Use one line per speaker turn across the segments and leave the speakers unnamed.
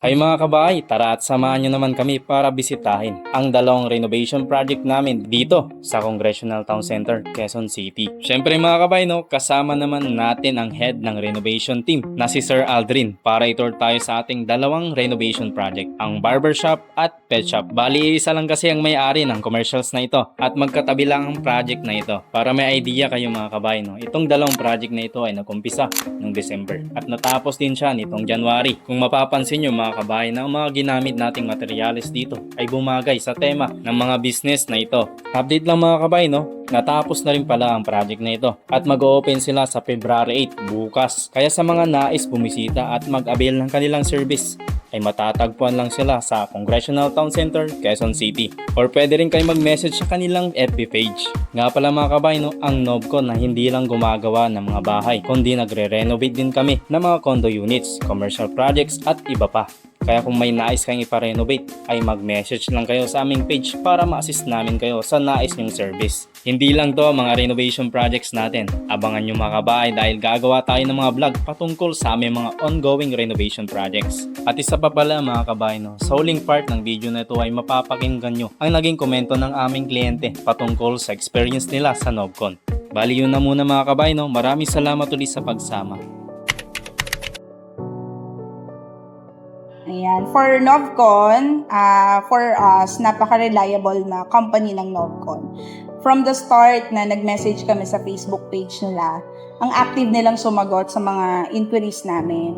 Hay mga kabahay, tara at samahan nyo naman kami para bisitahin ang dalawang renovation project namin dito sa Congressional Town Center, Quezon City. Syempre mga kabahay, kasama naman natin ang head ng renovation team na si Sir Aldrin para itour tayo sa ating dalawang renovation project, ang barbershop at pet shop. Bali, isa lang kasi ang may-ari ng commercials na ito at magkatabi lang ang project na ito. Para may idea kayo mga kabahay, itong dalawang project na ito ay nag-umpisa noong December at natapos din siya nitong January. Kung mapapansin nyo mga kabahay, na ang mga ginamit nating materyales dito ay bumagay sa tema ng mga business na ito. Update lang mga kabahay, natapos na rin pala ang project na ito at mag-open sila sa February 8 bukas. Kaya sa mga nais bumisita at mag-avail ng kanilang service ay matatagpuan lang sila sa Congressional Town Center, Quezon City. Or pwede rin kayo mag-message sa kanilang FB page. Nga pala mga kabay, ang Novcon na hindi lang gumagawa ng mga bahay, kundi nagre-renovate din kami ng mga condo units, commercial projects at iba pa. Kaya kung may nais kayong ipa-renovate, ay mag-message lang kayo sa aming page para ma-assist namin kayo sa nais nyong service. Hindi lang to mga renovation projects natin. Abangan nyo mga kabahay dahil gagawa tayo ng mga vlog patungkol sa aming mga ongoing renovation projects. At isa pa pala mga kabahay, sa huling part ng video na ito ay mapapakinggan nyo ang naging komento ng aming kliyente patungkol sa experience nila sa Novcon. Bali yun na muna mga kabahay, maraming salamat ulit sa pagsama.
Ayan. For Novcon, for us, napaka-reliable na company ng Novcon. From the start na nag-message kami sa Facebook page nila, ang active nilang sumagot sa mga inquiries namin.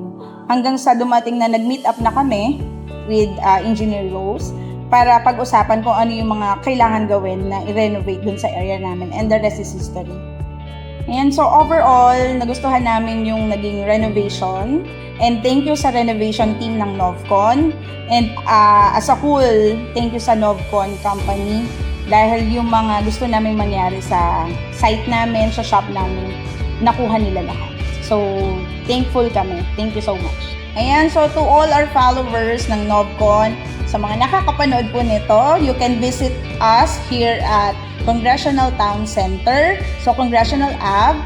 Hanggang sa dumating na nag-meet up na kami with Engineer Rose para pag-usapan kung ano yung mga kailangan gawin na i-renovate dun sa area namin, and the rest is history. Ayan, so overall, nagustuhan namin yung naging renovation. And thank you sa renovation team ng Novcon. And as a whole, thank you sa Novcon company. Dahil yung mga gusto namin mangyari sa site namin, sa shop namin, nakuha nila lahat. So, thankful kami. Thank you so much. Ayan, so to all our followers ng Novcon, sa mga nakakapanood po nito, you can visit us here at Congressional Town Center. So, Congressional Ave.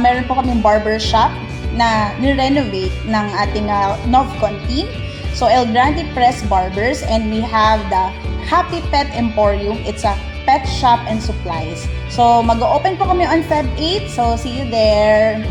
Meron po kaming barbershop na ni-renovate ng ating Novcon team. So, El Grande Press Barbers, and we have the Happy Pet Emporium. It's a pet shop and supplies. So, mag-open po kami on Feb 8. So, see you there.